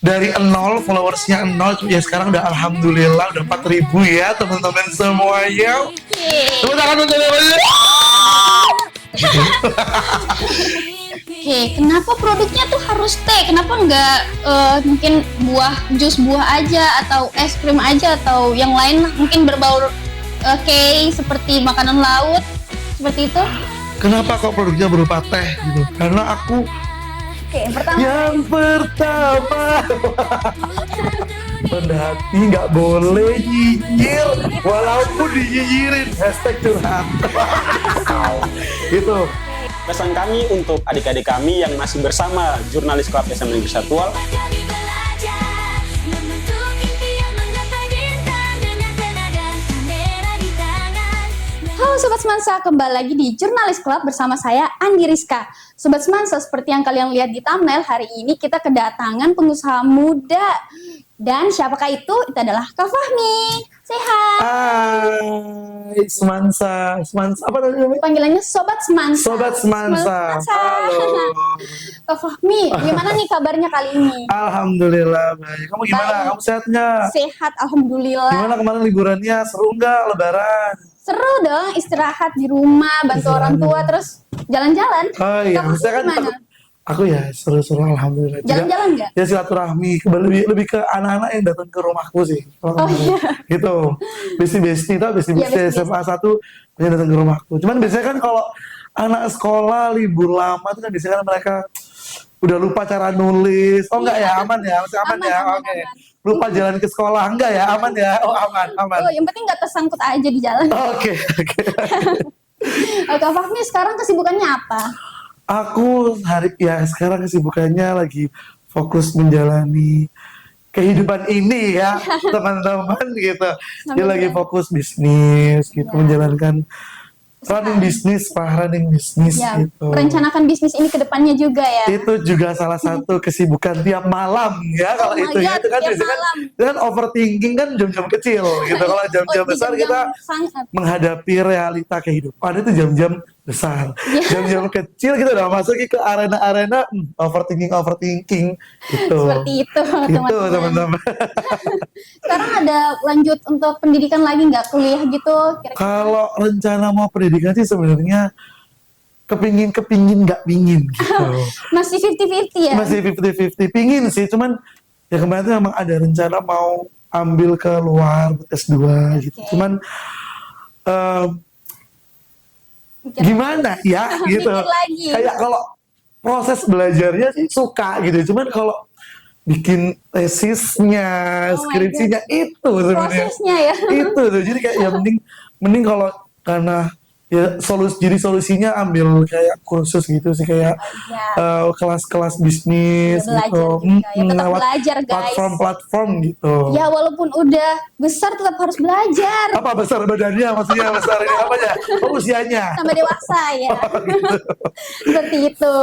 dari nol, followersnya nol, ya sekarang udah alhamdulillah udah 4.000 ya teman-teman semuanya. Tepuk tangan untuk teman-teman. Oke, kenapa produknya tuh harus teh? Kenapa nggak mungkin jus buah aja atau es krim aja atau yang lain mungkin berbau cake seperti makanan laut seperti itu? Kenapa kok produknya berupa teh gitu? Karena aku Oke, yang pertama rendah hati, nggak boleh nyinyir walaupun dinyinyirin, hashtag curhat. Gitu. Pesan kami untuk adik-adik kami yang masih bersama Jurnalis Club SMA Negeri Satual. Halo Sobat Semansa, kembali lagi di Jurnalis Club bersama saya Andi Rizka. Sobat Semansa, seperti yang kalian lihat di thumbnail, hari ini kita kedatangan pengusaha muda. Dan siapakah itu? Itu adalah Kak Fahmi. Sehat. Hai, Semansa apa namanya? Panggilannya Sobat Semansa. Sobat Semansa. Halo. Kak Fahmi, gimana nih kabarnya kali ini? Alhamdulillah baik. Kamu gimana? Baik. Kamu sehat nggak? Sehat, alhamdulillah. Gimana kemarin liburannya? Seru nggak Lebaran? Seru dong, istirahat di rumah, bantu orang tua, terus jalan-jalan. Oh iya, Kak Fahmi saya kan gimana? aku ya seru-seru alhamdulillah. Jalan-jalan nggak? Ya silaturahmi, lebih ke anak-anak yang datang ke rumahku sih. Oh iya. Gitu. Besti-besti tuh, Iya, besti-besti. SMA 1 dia datang ke rumahku. Cuman biasanya kan kalau anak sekolah libur lama tuh kan biasanya kan mereka udah lupa cara nulis. Oh enggak ya, aman ya, masih aman, Aman, ya. aman, Oke. aman. Lupa jalan ke sekolah enggak ya, aman ya. Oh aman. Oh, yang penting nggak tersangkut aja di jalan. Oke. Kak Fahmi sekarang kesibukannya apa? Aku sekarang kesibukannya lagi fokus menjalani kehidupan ini ya teman-teman gitu. Dia lagi fokus bisnis gitu, Ya. menjalankan running bisnis Ya, gitu. merencanakan bisnis ini ke depannya juga ya. Itu juga salah satu kesibukan tiap malam ya kalau my itu ya. God, Itu kan tiap biasanya malam. kan overthinking kan jam-jam kecil gitu. Kalau jam-jam Oh, di besar jam-jam kita sangat. menghadapi realita kehidupan itu jam-jam besar. Ya. Jam-jam kecil kita udah masuk ke arena-arena overthinking gitu. Seperti itu, Itu teman-teman. Sekarang ada lanjut untuk pendidikan lagi nggak, kuliah gitu? Kira-kira? Kalau rencana mau pendidikan sih sebenarnya kepingin nggak pingin gitu. Masih 50-50 ya? Masih 50-50, pingin sih, cuman ya kemarin tuh memang ada rencana mau ambil ke luar buat S2 gitu. Oke. Cuman gimana ya gitu. Mikir lagi. Kayak kalau proses belajarnya sih suka gitu, cuman kalau bikin tesisnya, Oh my skripsinya itu sebenarnya. Prosesnya ya. Itu tuh, jadi kayak ya mending kalau karena ya jadi solusinya ambil kayak kursus gitu sih, kayak Ya. kelas-kelas bisnis Ya, belajar gitu. juga. Ya, tetap Lewat belajar, guys. platform gitu. Ya walaupun udah besar tetap harus belajar. Apa besar badannya, maksudnya besar ini apa ya? Oh, usianya. Tambah dewasa ya. Gitu. Seperti itu.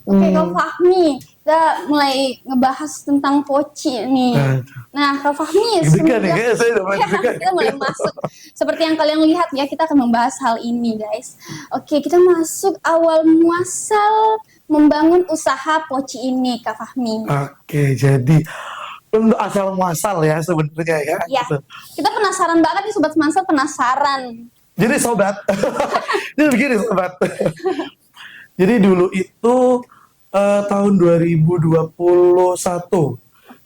Oke, Kak Fahmi, kita mulai ngebahas tentang poci nih. Nah, Kak Fahmi, Deg-degan nih, kayaknya saya udah mulai deg-degan. kita mulai masuk. Seperti yang kalian lihat ya, kita akan membahas hal ini, guys. Oke, kita masuk awal muasal membangun usaha poci ini, Kak Fahmi. Oke, jadi untuk asal muasal ya sebenarnya ya. Ya, Gitu. kita penasaran banget nih Sobat Semansa, penasaran. Jadi sobat, jadi begini sobat. Jadi dulu itu tahun 2021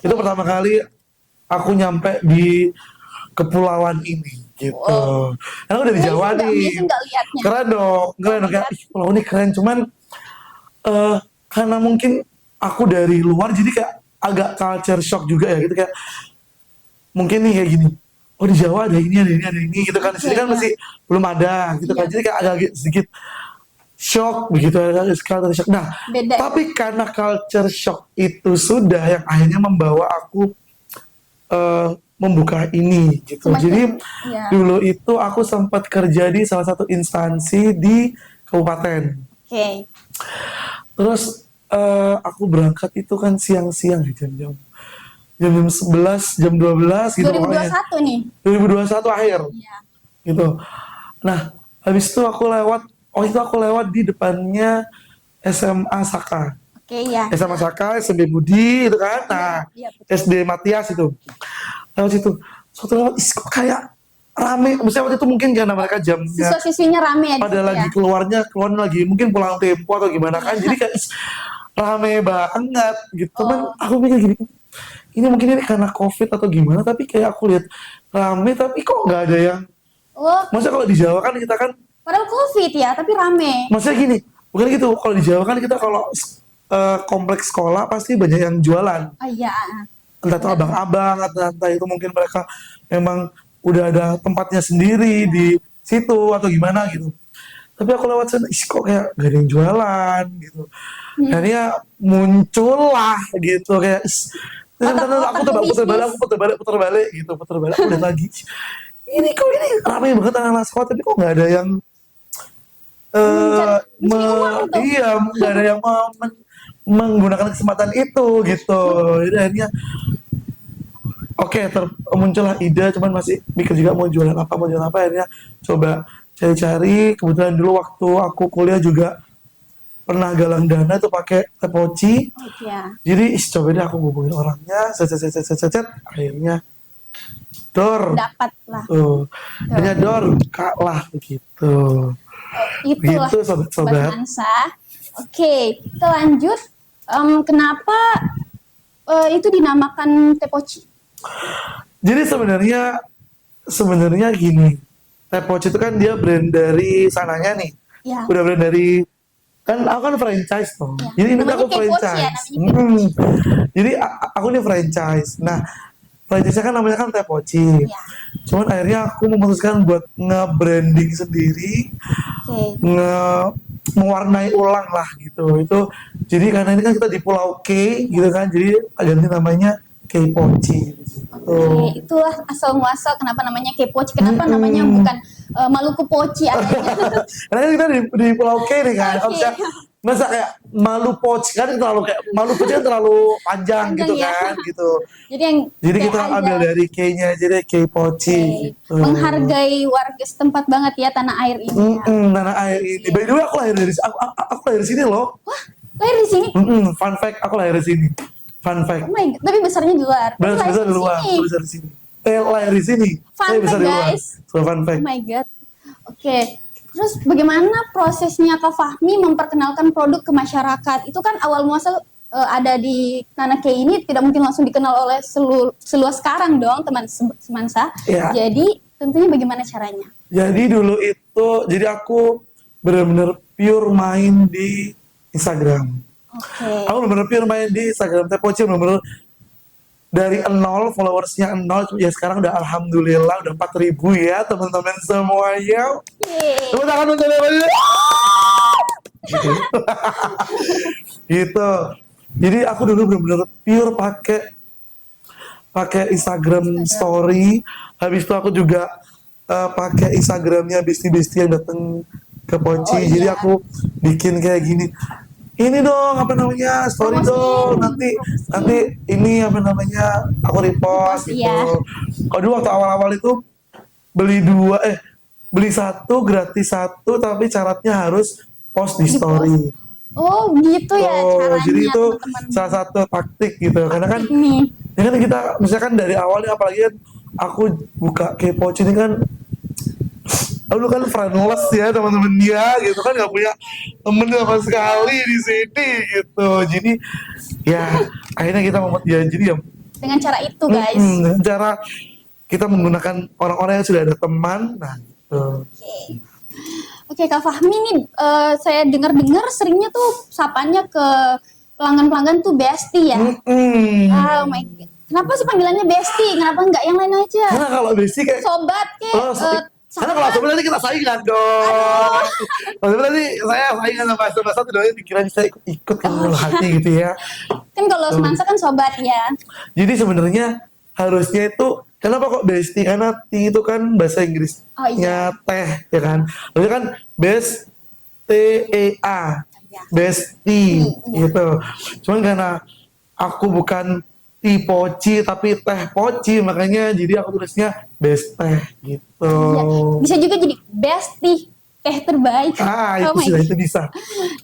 itu pertama kali aku nyampe di kepulauan ini gitu. Wow. Karena udah di Jawa nih. Amazing nggak lihatnya? Keren dong. Kayak "Ih, pulau ini keren." Cuman karena mungkin aku dari luar jadi kayak agak culture shock juga ya gitu, kayak mungkin nih kayak gini. Oh di Jawa ada ini gitu kan. Di sini kan masih belum ada gitu kan. Jadi kayak agak sedikit shock begitu, ada culture shock. Nah, Beda. tapi karena culture shock itu sudah yang akhirnya membawa aku membuka ini gitu. Semakin, Jadi ya. dulu itu aku sempat kerja di salah satu instansi di kabupaten. Oke. Terus aku berangkat itu kan siang-siang ya, jam 11, jam 12 gitu 2021 nih. 2021 akhir Iya. gitu. Nah, habis itu aku lewat di depannya SMA Saka. Oke ya. SMA Saka, SMP Budi itu kan. Nah, Iya, betul. SD Matias itu. Lewat situ. Suatu lewat, kok kayak rame. Maksudnya waktu itu mungkin karena mereka jamnya Siswa-siswinya rame ya di pada situ lagi ya. keluarnya lagi mungkin pulang tempo atau gimana kan. Jadi kayak rame banget gitu. Cuman aku mikir gini, ini mungkin ini karena COVID atau gimana, tapi kayak aku lihat rame tapi kok nggak ada yang. Oh, Maksudnya kalau di Jawa kan kita kan, padahal COVID ya, tapi rame. maksudnya gini, bukan gitu. Kalau di Jawa kan kita kalau kompleks sekolah pasti banyak yang jualan. Oh iya. Entah itu abang-abang, entah itu mungkin mereka memang udah ada tempatnya sendiri di situ atau gimana gitu. Tapi aku lewat sana, kok kayak gak ada yang jualan gitu. Akhirnya muncullah gitu kayak, aku putar balik gitu, putar balik aku lihat lagi. Ini kok ini ramai banget anak-anak sekolah, tapi kok nggak ada yang iya, nggak ada yang menggunakan kesempatan itu gitu. Jadi akhirnya muncullah ide, cuman masih mikir juga mau jualan apa, akhirnya coba cari-cari. Kebetulan dulu waktu aku kuliah juga pernah galang dana tuh pakai tepoci. Oh iya. Jadi coba deh aku hubungin orangnya, akhirnya dor. Dapat lah. Tuh. Akhirnya dor, buka lah begitu. Itulah Begitu sobat-sobat. Mansa. Oke, kita lanjut. Kenapa itu dinamakan tepoci? Jadi sebenarnya gini, Tepoci itu kan dia brand dari sananya nih. Ya. Udah brand dari, kan aku kan franchise toh. Ya. Jadi ini Namanya aku Kepoci ya, franchise. namanya Jadi aku ini franchise. Nah, franchise-nya kan namanya kan Tepoci. Ya. Cuman akhirnya aku memutuskan buat nge-branding sendiri, Oke. mewarnai ulang lah gitu. Itu jadi karena ini kan kita di Pulau K gitu kan, jadi ganti namanya Kepoci. Oke, itulah asal muasal kenapa namanya Kepoci, kenapa namanya bukan Maluku Poci adanya. Karena kan kita di Pulau K nih kan, Oke. harusnya masa kayak Malu Poci kan terlalu kayak Malu Poci kan terlalu panjang gitu ya. kan gitu. Jadi Kita kayak ambil aja. dari K-nya jadi Kepoci. Oke. Gitu. Menghargai warga setempat banget ya tanah air ini. Ya. Tanah air ini. By the way aku lahir dari sini loh. Lahir di sini. Fun fact, aku lahir di sini. Fun fact. Oh my God, tapi besarnya di luar. Tapi lahir Besar di luar, sini. besar di sini. Lahir di sini. Fun Tapi besar fact, di luar. guys. So, fun Oh fact. my God. Oke. Terus bagaimana prosesnya Kak Fahmi memperkenalkan produk ke masyarakat? Itu kan awal muasal ada di Tanah K ini tidak mungkin langsung dikenal oleh seluas sekarang dong, teman semansa. Iya. Jadi tentunya bagaimana caranya? Jadi dulu itu, jadi aku benar-benar pure main di Instagram. Oke. Aku benar-benar pure main di Instagram Tepoci, benar-benar dari 0, followersnya 0, ya sekarang udah alhamdulillah udah 4.000 ya teman-teman semuanya. Yeay. Tepuk tangan untuk teman-teman. Gitu. Gitu. Jadi aku dulu benar-benar pure pakai Instagram story. Habis itu aku juga pakai Instagramnya Besti-Besti yang datang ke Poci. Oh, iya. Jadi aku bikin kayak gini. Ini dong apa namanya story Promosiin. dong nanti ini apa namanya aku repost gitu. Iya. Kalau dulu waktu awal-awal itu beli 1 gratis 1 tapi syaratnya harus post di story. Oh gitu ya caranya Jadi itu teman-teman. salah satu taktik gitu. Karena kan Nih. ya kan kita misalkan dari awalnya apalagi kan aku buka Kepoci ini kan dulu kan friendless ya teman-teman dia gitu kan, nggak punya temen sama sekali di sini gitu. Jadi ya akhirnya kita membuat ya jadi ya Dengan cara itu guys. dengan cara kita menggunakan orang-orang yang sudah ada teman. Nah gitu. Oke Kak Fahmi nih saya dengar-dengar seringnya tuh sapanya ke pelanggan-pelanggan tuh Besti ya. Oh my God. Kenapa sih panggilannya Besti? Kenapa nggak yang lain aja? Karena kalau basic kayak Sobat ke karena kalau sobat nanti kita saingan dong. Kalau sobat nanti saya saingan sama satu doang dikira saya ikut kan dalam hati gitu ya. kan kalau semansa kan sobat ya. Jadi sebenarnya harusnya itu kenapa kok bestie? Karena T itu kan bahasa Inggrisnya Oh, iya. teh ya kan. Harusnya kan best TEA. Iya. Bestie Iya. gitu. Cuman karena aku bukan Poci tapi Teh Poci, makanya jadi aku tulisnya best teh gitu. Iya. Bisa juga jadi Besti teh terbaik. Itu Oh my sudah God. itu bisa.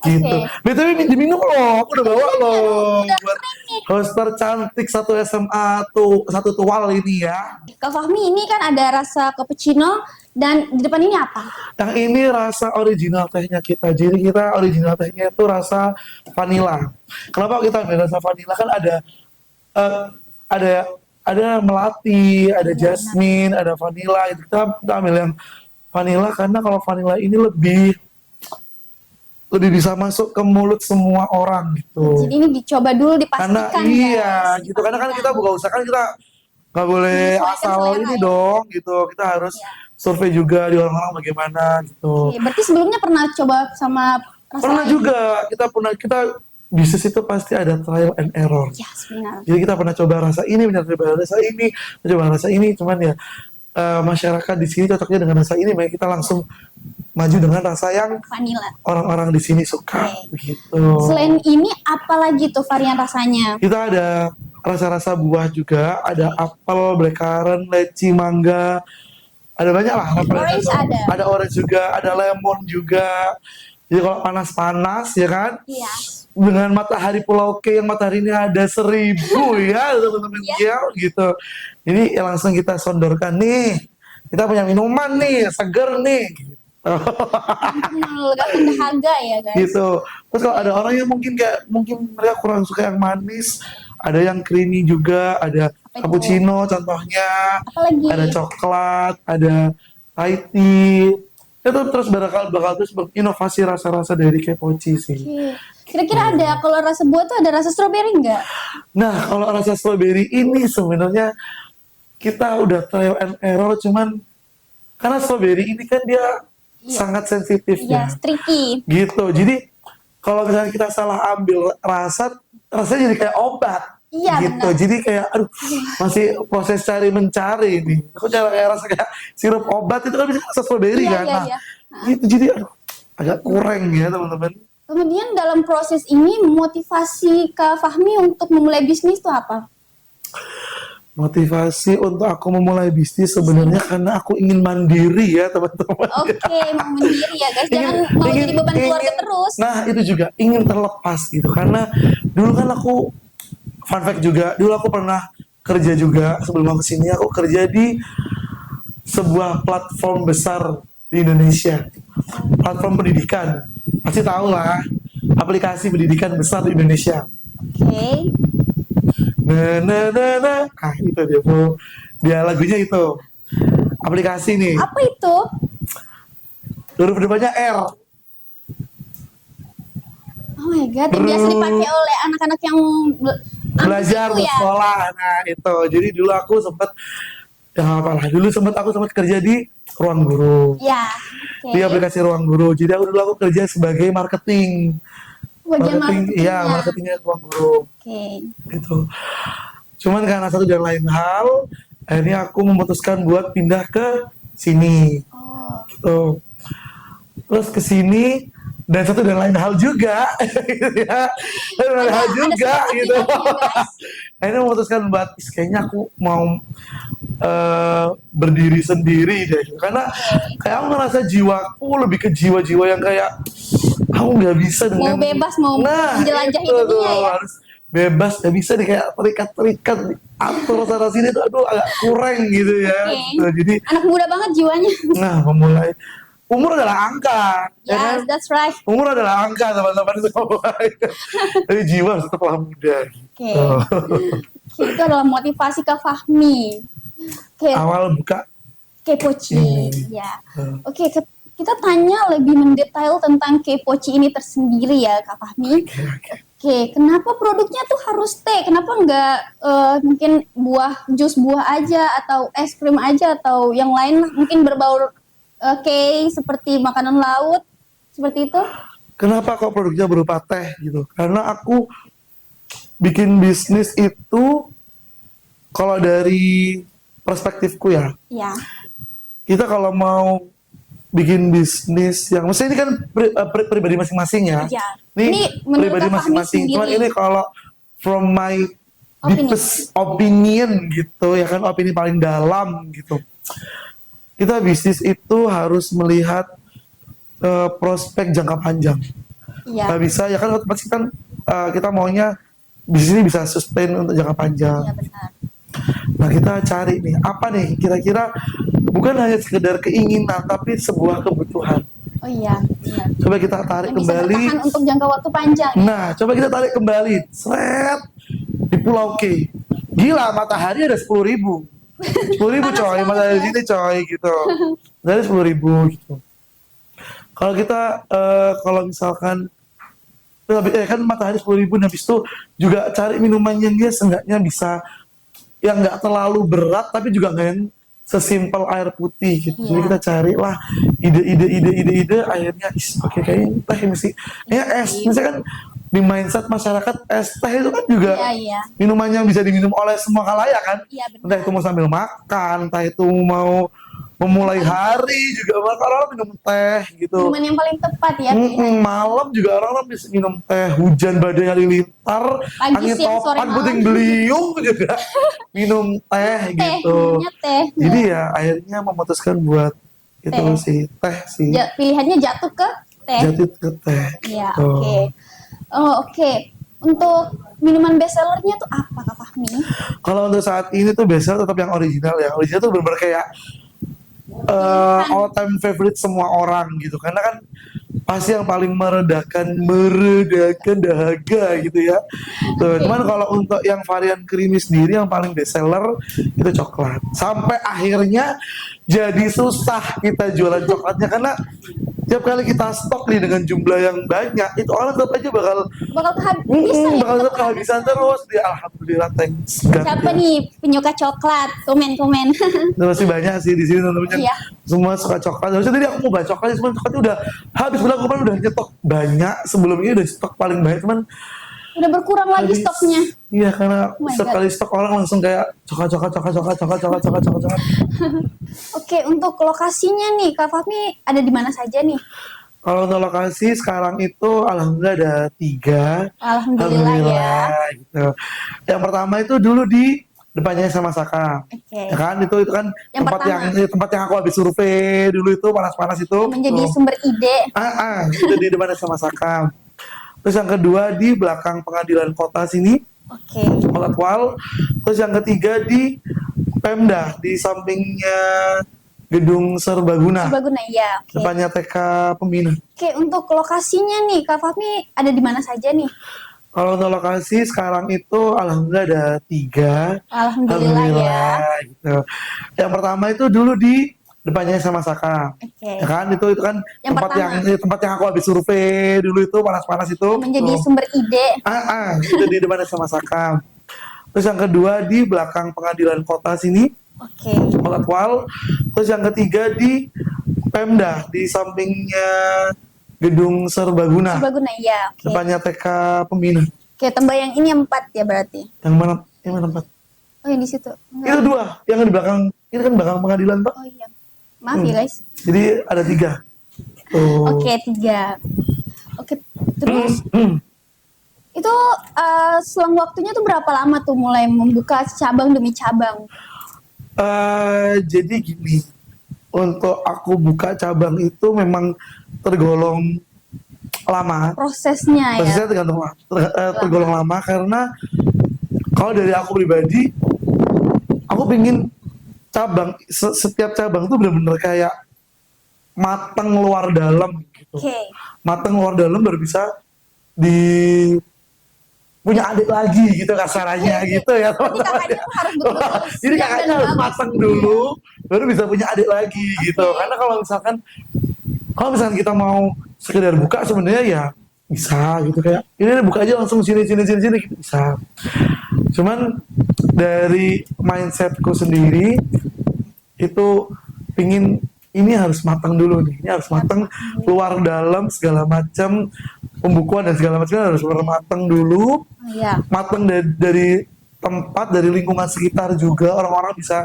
Gitu. Oke. BTW diminum loh, aku udah bawa loh Udah buat keren nih. hoster cantik satu SMA tuh, satu tual ini ya. Kak Fahmi, ini kan ada rasa cappuccino dan di depan ini apa? Yang ini rasa original tehnya kita. Jadi kita original tehnya itu rasa vanilla. Kenapa kita ambil rasa vanilla? Kan eh, ada ada melati, ada jasmine, ada vanilla. Itu kita ambil yang vanilla karena kalau vanilla ini lebih bisa masuk ke mulut semua orang gitu. Jadi ini dicoba dulu Karena dipastikan iya guys. gitu. Karena kan kita buka usaha kan kita nggak boleh Menyesuaikan asal selera ini ya. dong gitu. Kita harus Iya. survei juga di orang-orang bagaimana gitu. Oke, berarti sebelumnya pernah coba sama rasa Pernah lain? juga kita bisnis itu pasti ada trial and error. Ya, benar. Jadi kita pernah coba rasa ini, pernah coba rasa ini, pernah coba rasa ini, cuman ya masyarakat di sini cocoknya dengan rasa ini, makanya kita langsung maju dengan rasa yang Vanilla. orang-orang di sini suka, Oke. begitu. Selain ini apa lagi tuh varian rasanya? Kita ada rasa-rasa buah juga, ada apel, blackcurrant, leci, mangga, ada banyak lah. Orange ada. Ada orange juga, ada lemon juga. Jadi kalau panas-panas ya kan, Iya. dengan matahari Pulau K yang mataharinya ada 1000 ya teman-teman ya gitu. Ini ya langsung kita sodorkan nih. Kita punya minuman nih, seger nih. Gitu. Melegakan dahaga ya guys. Gitu. Terus kalau ada orang yang mungkin mereka kurang suka yang manis, ada yang creamy juga, ada Apa itu? cappuccino contohnya, Apalagi? ada coklat, ada Thai tea. Itu terus bakal terus berinovasi rasa-rasa dari Kepochi sih. Oke. Kira-kira ada kalau rasa buah tuh ada rasa stroberi nggak? Nah, kalau rasa strawberry ini sebenarnya kita udah trial and error, cuman karena strawberry ini kan dia sangat sensitif Iya, ya. tricky. Gitu. Jadi kalau misalnya kita salah ambil rasanya jadi kayak obat. Iya, gitu. benar. Jadi kayak aduh, masih proses cari mencari nih. Aku kayak rasa kayak sirup obat itu kan bisa rasa strawberry Iya, kan. iya, Nah, iya. gitu. Jadi aduh, agak kurang ya teman-teman. Kemudian dalam proses ini motivasi Kak Fahmi untuk memulai bisnis itu apa? Motivasi untuk aku memulai bisnis sebenarnya karena aku ingin mandiri ya teman-teman. Oke, mau mandiri ya guys. Jangan mau jadi beban keluarga terus. Nah itu juga ingin terlepas gitu karena dulu kan aku fun fact juga dulu aku pernah kerja juga sebelum aku kesini aku kerja di sebuah platform besar di Indonesia, platform pendidikan pasti tahu lah, aplikasi pendidikan besar di Indonesia. Oke. Itu dia Bu. Dia lagunya itu aplikasi nih, Apa itu? huruf depannya R. Oh my god, yang biasa dipakai oleh anak-anak yang Belajar itu ya. sekolah. Nah itu jadi dulu aku sempat aku sempat kerja di Ruang Guru, Ya. di aplikasi Ruang Guru. Jadi dulu aku kerja sebagai marketing. Bagian Iya, marketingnya. marketingnya Ruang Guru Oke. gitu. Cuman karena satu dan lain hal akhirnya aku memutuskan buat pindah ke sini Oh. gitu. Terus ke sini dan satu dan lain hal juga gitu ya. Dan lain hal Ada juga sesuatu gitu. juga ya, guys. Akhirnya memutuskan buat kayaknya aku mau berdiri sendiri deh gitu. Karena kayak aku ngerasa jiwaku lebih ke jiwa-jiwa yang kayak aku nggak bisa dengan Mau bebas, mau menjelajahi itu dunia tuh, ya. harus bebas, nggak bisa nih kayak terikat atur sana sini tuh aduh agak kurang gitu ya. Oke. Gitu. Jadi Anak muda banget jiwanya. nah memulai umur adalah angka ya kan? Yes, that's right. Umur adalah angka teman-teman semua. Tapi jiwa harus tetaplah muda Oke. gitu. Oke, itu adalah motivasi Kak Fahmi. Oke, Awal buka Kepochi. Ini. Ya. Oke, kita tanya lebih mendetail tentang Kepochi ini tersendiri ya Kak Fahmi. Oke, kenapa produknya tuh harus teh? Kenapa nggak mungkin jus buah aja atau es krim aja atau yang lain mungkin berbau seperti makanan laut seperti itu? Kenapa kok produknya berupa teh gitu? Karena aku bikin bisnis itu kalau dari perspektifku ya, Ya. kita kalau mau bikin bisnis yang maksudnya ini kan pribadi masing-masing ya. Ya. Ini Ini menurut pribadi Kak Fahmi masing-masing. Cuman sendiri. ini kalau from my Opini. deepest opinion gitu ya kan, opini paling dalam gitu. Kita bisnis itu harus melihat prospek jangka panjang. Iya. Nggak bisa ya kan, pasti kan kita maunya bisnis ini bisa sustain untuk jangka panjang. Iya benar. Nah kita cari nih apa nih kira-kira, bukan hanya sekedar keinginan tapi sebuah kebutuhan. Oh iya, benar. Coba kita tarik Yang bisa kembali. bertahan untuk jangka waktu panjang. Nah coba kita tarik kembali. Seret di Pulau K. Gila, matahari ada 10.000. 10.000 Panas coy, banget matahari ya. sini coy gitu. Dari 10.000 gitu. Kalau kita kalau misalkan kan matahari 10.000, habis itu juga cari minuman yang dia seenggaknya bisa yang nggak terlalu berat tapi juga nggak yang sesimpel air putih gitu. Jadi Iya. kita carilah ide, akhirnya oke kayaknya teh mesti es. Misalnya kan di mindset masyarakat es teh itu kan juga Iya. minuman yang bisa diminum oleh semua khalayak kan. Iya benar. Entah itu mau sambil makan, entah itu mau memulai hari juga orang minum teh gitu. Minuman yang paling tepat ya. pilihan. Malam juga orang bisa minum teh, hujan badai halilintar, Pagi, angin siang, sore, topan, malam. puting beliung juga minum teh Teh, gitu. minumnya teh. Jadi ya akhirnya memutuskan buat itu Teh. sih, teh sih. Pilihannya jatuh ke teh. Jatuh ke teh. Iya, gitu. oke. Oh, oke. Untuk minuman best sellernya tuh apa Kak Fahmi? Kalau untuk saat ini tuh biasanya tetap yang original ya. Original tuh bener-bener kayak all time favorite semua orang gitu. Karena kan pasti yang paling meredakan dahaga gitu ya. Tuh, cuman kalau untuk yang varian creamy sendiri yang paling best seller itu coklat. Sampai akhirnya jadi susah kita jualan coklatnya karena tiap kali kita stok nih dengan jumlah yang banyak, itu orang tetap aja bakal Kehabisan ya? bakal tetap kehabisan terus. Dia alhamdulillah thanks God, Siapa ya. nih penyuka coklat? Komen. Itu masih banyak sih di sini teman-teman. Iya. Semua suka coklat. Harusnya tadi aku mau baca coklat, cuman coklatnya udah habis. Bilang kemarin udah nyetok banyak. Sebelum ini udah stok paling banyak, cuman Udah berkurang lagi habis. stoknya. Iya, karena Oh my setiap kali stok orang langsung kayak coklat. Oke, untuk lokasinya nih Kak Fahmi ada di mana saja nih? Kalau untuk lokasi sekarang itu alhamdulillah ada 3. Alhamdulillah ya. Gitu. Yang pertama itu dulu di depannya sama Saka. Oke. Ya kan itu kan Yang tempat yang aku habis survei dulu itu panas itu. Menjadi Tuh. sumber ide. Itu di depannya sama Saka. Terus yang kedua di belakang pengadilan kota sini, Oke. Kolatwal. Terus yang ketiga di Pemda, di sampingnya gedung Serbaguna, Serbaguna ya. Oke. depannya TK Pembina. Oke, untuk lokasinya nih Kak Fahmi ada di mana saja nih? Kalau untuk lokasi sekarang itu alhamdulillah ada 3. Alhamdulillah ya. Gitu. Yang pertama itu dulu di depannya sama Saka. Oke. Ya kan itu kan Yang tempat yang aku habis survei dulu itu panas itu. Menjadi Tuh. sumber ide. Itu di depannya sama Saka. Terus yang kedua di belakang pengadilan kota sini, Oke. Kolatwal. Terus yang ketiga di Pemda, di sampingnya gedung Serbaguna, Serbaguna ya. Oke. depannya TK Pembina. Oke, tembak yang ini yang 4 ya berarti. Yang mana tempat? Oh, yang di situ. Itu 2, yang di belakang. Itu kan belakang pengadilan, Pak. Oh iya. Maaf ya guys. Jadi ada 3. Tuh. Oke, 3. Oke, terus itu selang waktunya tuh berapa lama tuh mulai membuka cabang demi cabang? Jadi gini, untuk aku buka cabang itu memang tergolong lama. Prosesnya ya. Prosesnya tergolong lama karena kalau dari aku pribadi, aku pingin setiap cabang tuh benar-benar kayak matang luar dalam gitu. Oke. Matang luar dalam baru bisa punya adik lagi gitu kasarannya gitu ya Jadi kakaknya tuh harus betul-betul Jadi siap kakaknya dan harus bagus. matang dulu baru bisa punya adik lagi gitu. Karena kalau misalkan kita mau sekedar buka sebenarnya ya bisa gitu, kayak ini buka aja langsung sini gitu, bisa. Cuman dari mindsetku sendiri itu pingin ini harus matang dulu nih, ini harus matang luar dalam segala macam pembukuan dan segala macam harus matang dulu, Iya. matang dari tempat, dari lingkungan sekitar juga orang-orang bisa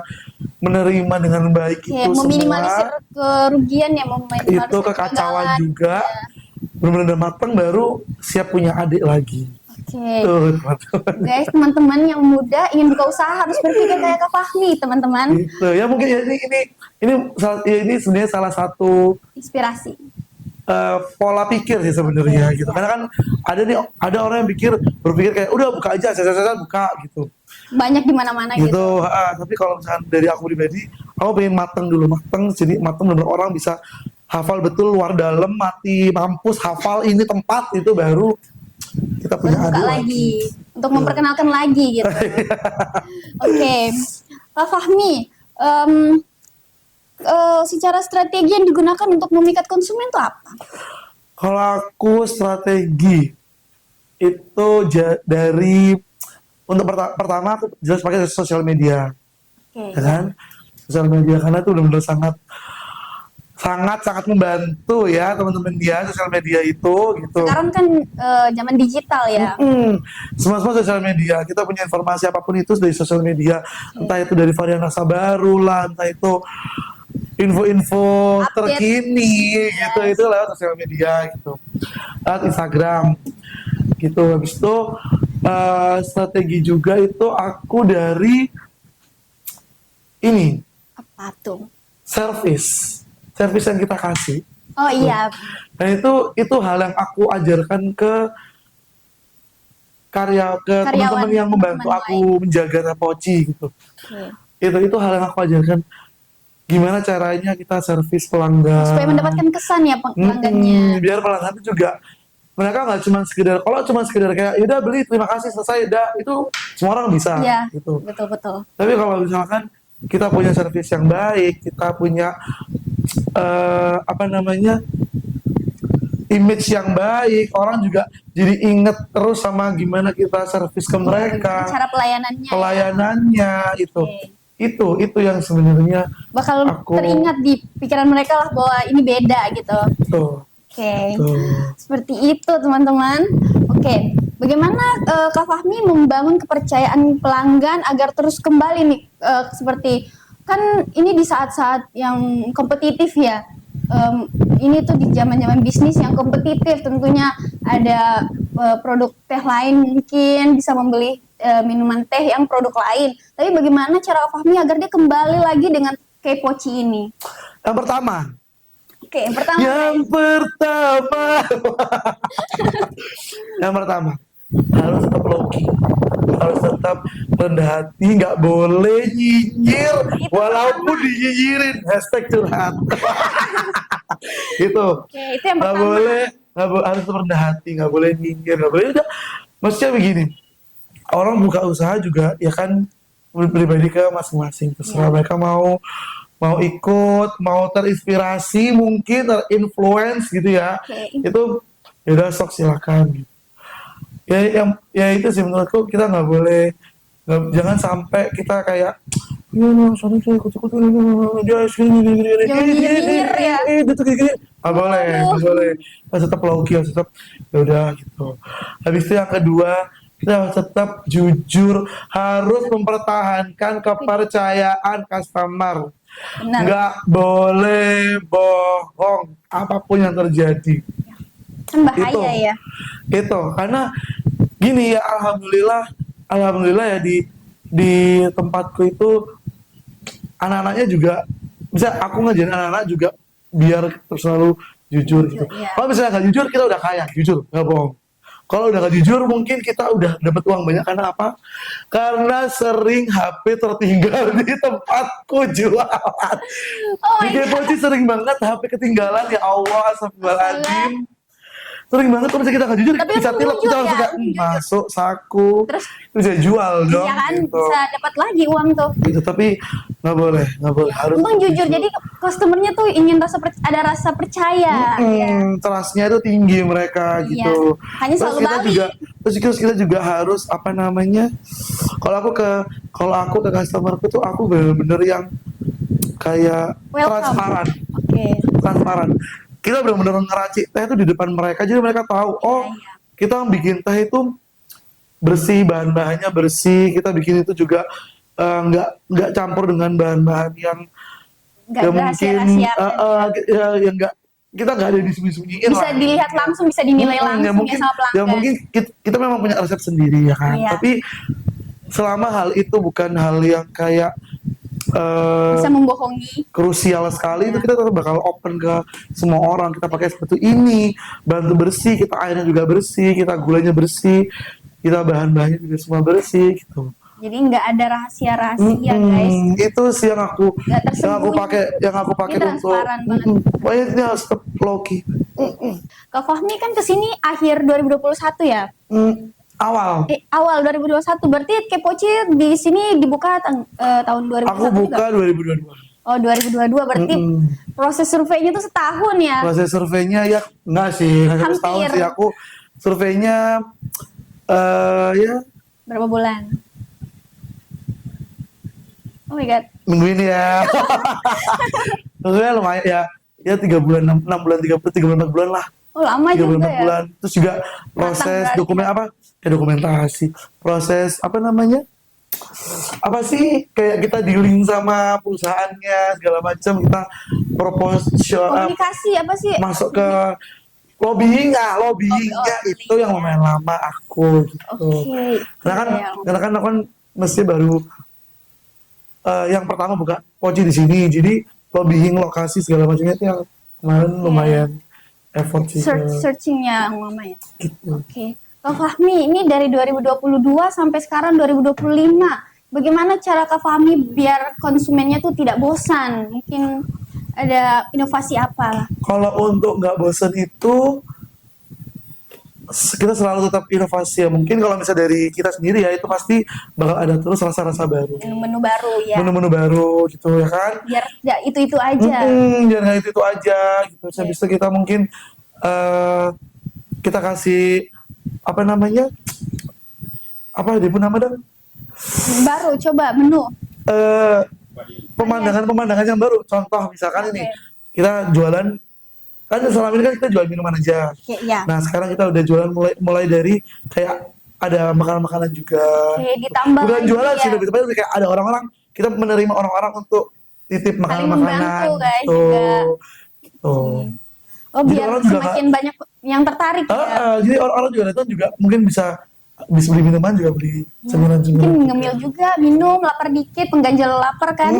menerima dengan baik Oke, itu meminimalisir semua. kerugian ya, meminimalisir Itu kekacauan kegagalan. juga, benar-benar matang baru siap punya adik lagi. Oke. Tuh, teman-teman. Guys, teman-teman yang muda ingin buka usaha harus berpikir kayak Kak Fahmi, teman-teman. Gitu. Ya mungkin ya ini sebenarnya salah satu Inspirasi. pola pikir sih sebenarnya gitu. Karena kan ada orang yang berpikir kayak udah buka aja, saya buka gitu. Banyak di mana-mana gitu. Tapi kalau misalkan dari aku pribadi, aku pengen mateng dulu, jadi mateng bener orang bisa hafal betul luar dalam, mati mampus hafal ini tempat itu baru kita punya Buka lagi untuk memperkenalkan lagi gitu. Oke. Pak Fahmi, secara strategi yang digunakan untuk memikat konsumen itu apa? Kalau aku strategi itu dari untuk pertama aku jelas pakai sosial media, ya kan? Sosial media karena itu benar-benar sangat membantu ya teman-teman dia sosial media itu gitu. Sekarang kan zaman digital ya. Semua sosial media kita punya informasi apapun itu dari sosial media, entah itu dari varian rasa baru lah, entah itu info-info terkini gitu, itu lewat sosial media gitu, lewat Instagram gitu. Habis itu strategi juga itu aku dari ini Apa tuh? service yang kita kasih. Oh iya. Dan itu hal yang aku ajarkan ke teman-teman yang membantu aku menjaga Tapoci gitu. Itu hal yang aku ajarkan, gimana caranya kita servis pelanggan supaya mendapatkan kesan ya pelanggannya. Biar pelanggan itu juga mereka nggak cuma sekedar, kalau cuma sekedar kayak udah beli terima kasih selesai, itu semua orang bisa gitu. Betul. Tapi kalau misalkan kita punya servis yang baik, kita punya image yang baik, orang juga jadi inget terus sama gimana kita servis ke mereka, cara pelayanannya itu yang sebenarnya bakal teringat di pikiran mereka lah bahwa ini beda gitu. Oke. Seperti itu teman-teman. Oke, bagaimana Kak Fahmi membangun kepercayaan pelanggan agar terus kembali nih, seperti kan ini di saat-saat yang kompetitif ya. Ini tuh di zaman-zaman bisnis yang kompetitif, tentunya ada produk teh lain mungkin bisa membeli minuman teh yang produk lain. Tapi bagaimana cara Kak Fahmi agar dia kembali lagi dengan K-Poci ini? Yang pertama harus tetap low-key, harus tetap rendah hati, nggak boleh nyinyir walaupun dinyinyirin, #curhat. Itu yang nggak boleh, harus tetap rendah hati, nggak boleh nyinyir, nggak boleh. Udah, maksudnya begini, orang buka usaha juga ya kan pribadi ke masing-masing, terserah mereka mau ikut, mau terinspirasi, mungkin terinfluence gitu ya. Itu ya udah sok silakan gitu. Ya itu sih menurutku, kita nggak boleh, jangan sampai kita kayak soalnya saya ikut dia gini nggak boleh, harus tetap low-key, harus tetap ya udah gitu. Habis itu yang kedua, kita harus tetap jujur, harus mempertahankan kepercayaan customer. Nggak boleh bohong apapun yang terjadi. Kan bahaya itu karena gini ya, alhamdulillah ya di tempatku itu anak-anaknya juga bisa, aku ngajarin anak-anak juga biar selalu jujur gitu. Kalau misalnya nggak jujur, kita udah kaya, jujur nggak bohong. Kalau udah gak jujur, mungkin kita udah dapat uang banyak. Karena apa? Karena sering HP tertinggal di tempatku jualan. Di K-Poci sering banget HP ketinggalan, ya Allah, astagfirullahaladzim. Sering banget kalau kita gak jujur, bisa tilap, kita langsung kayak masuk saku, terus bisa jual dong. Iya kan, gitu. bisa dapat lagi uang tuh. Gitu, tapi nggak boleh, harus. Untung jujur, jadi customernya tuh ingin ada rasa percaya. Trustnya itu tinggi mereka gitu. Hanya selalu balik. Terus kita juga harus kalau aku ke customerku tuh aku bener-bener yang kayak transparan. Transparan. Kita benar-benar ngeracik teh itu di depan mereka, jadi mereka tahu, kita bikin teh itu bersih, bahan-bahannya bersih, kita bikin itu juga nggak campur dengan bahan-bahan yang mungkin kita nggak ada disembunyi-sembunyiin. Bisa dilihat langsung, bisa dinilai langsung sama pelanggan. Ya mungkin kita memang punya resep sendiri ya kan, tapi selama hal itu bukan hal yang kayak Bisa membohongi. krusial sekali itu kita tetap bakal open ke semua orang. Kita pakai sepatu ini, bantu bersih, kita airnya juga bersih, kita gulanya bersih, kita bahan-bahannya juga semua bersih gitu. Jadi nggak ada rahasia-rahasia guys. Itu sih yang aku Nggak tersembunyi. yang aku pakai Ini untuk transparan banget. pokoknya ini harus tetap low-key. Kak Fahmi kan kesini akhir 2021 ya? Awal Awal 2021. Berarti Kepoci di sini dibuka tahun 2021 aku buka juga? 2022. Oh 2022 berarti proses surveinya tuh setahun ya? Proses surveinya ya enggak sih, nggak sampai setahun Hampir. sih, aku surveinya ya Berapa bulan? Oh my god. minggu ini ya. Surveinya lumayan ya 3 bulan, 6 bulan, 3 bulan, 4 bulan lah. Oh lama 3 bulan, juga 4 ya? bulan. Terus juga proses berarti. dokumen apa? Dokumentasi. Proses apa namanya? Apa sih kayak kita dealing sama perusahaannya segala macam, kita proposal Komunikasi apa sih? masuk ke lobbyingnya itu yang lumayan lama aku gitu. Oke. Karena kan aku kan mesti baru yang pertama buka Poci di sini, jadi lobbying lokasi segala macamnya itu yang kemarin lumayan effort sih. Searchingnya lama ya? Gitu. Oke. Kak Fahmi, ini dari 2022 sampai sekarang 2025. Bagaimana cara Kak Fahmi biar konsumennya tuh tidak bosan? Mungkin ada inovasi apa? Kalau untuk nggak bosan itu kita selalu tetap inovasi ya. Mungkin kalau misalnya dari kita sendiri ya itu pasti bakal ada terus rasa-rasa baru, Menu-menu baru ya? menu-menu baru gitu ya kan. Biar tidak itu-itu aja. Biar nggak itu aja gitu. Habis itu kita mungkin kita kasih apa namanya, apa dia pun nama dong, Baru, coba menu. pemandangan yang baru. Contoh misalkan ini kita jualan, kan selama ini kan kita jual minuman aja. Ya. Nah sekarang kita udah jualan mulai dari kayak ada makanan-makanan juga. Oke, ditambah Bukan lagi jualan ya. sih, lebih tepatnya kayak ada orang-orang, kita menerima orang-orang untuk titip makanan-makanan membantu, guys, gitu. juga. Gitu. Oh, Jadi biar orang juga semakin banyak yang tertarik ya. Jadi orang-orang juga datang juga mungkin bisa beli minuman, juga beli Mungkin cemilan-cemilan. ngemil juga, minum, lapar dikit, pengganjal lapar kan.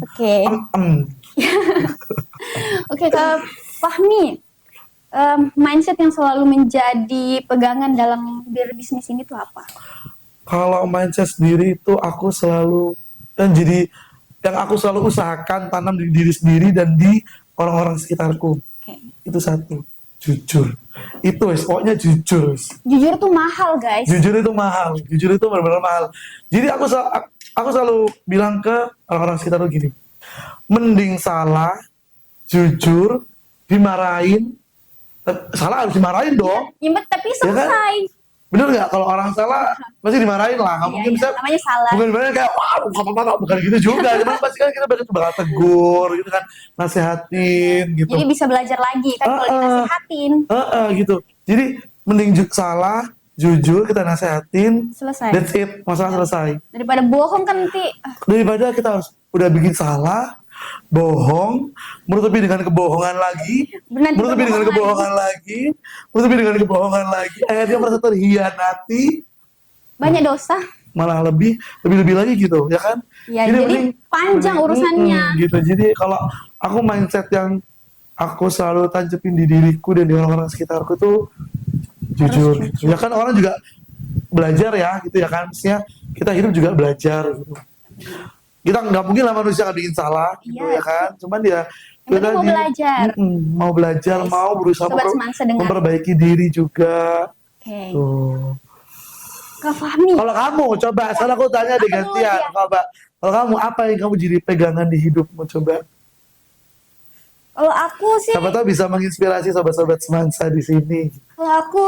Oke. Oke, Kak Fahmi, mindset yang selalu menjadi pegangan dalam berbisnis ini tuh apa? Kalau mindset sendiri itu aku selalu yang aku selalu usahakan tanam di diri sendiri dan di orang-orang sekitarku. Oke. Itu satu, jujur. Itu pokoknya jujur. Jujur tuh mahal, guys. Jujur itu mahal, jujur itu benar-benar mahal. Jadi aku selalu bilang ke orang-orang sekitarku gini, mending salah, jujur, dimarahin, salah harus dimarahin dong. Ya, tapi Ya kan? selesai. Bener nggak? Kalau orang salah pasti dimarahin lah. Nggak mungkin bisa. Namanya salah. Bukan dimarahin kayak wah bukan gitu juga. Cuman pasti kan kita bakal tegur gitu kan, nasehatin gitu. Jadi bisa belajar lagi kan kalau dinasehatin. Gitu. Jadi mending salah, jujur, kita nasehatin. Selesai. That's it, masalah selesai. Daripada bohong kan nanti Daripada kita harus udah bikin salah, bohong, menutupi dengan kebohongan lagi, Nanti menutupi dengan berbohong kebohongan lagi, menutupi dengan kebohongan lagi, akhirnya merasa terhianati, banyak dosa. malah lebih lagi gitu, ya kan? Ya, jadi panjang urusannya. Gitu. Jadi kalau aku mindset yang aku selalu tancepin di diriku dan di orang-orang sekitarku tuh jujur. Gitu. Ya kan orang juga belajar ya, gitu ya kan? Maksudnya kita hidup juga belajar. Gitu. Kita nggak mungkin lah manusia nggak bikin salah, gitu ya kan? Cuman dia yang penting mau belajar. Mau belajar, mau berusaha memperbaiki diri juga. Oke. Tuh. Kak Fahmi. Kalau kamu coba, sekarang aku tanya deh gantian. Kalau kamu apa yang kamu jadi pegangan di hidupmu, coba? Kalau aku sih, Siapa tahu bisa menginspirasi sobat-sobat semansa di sini. kalau aku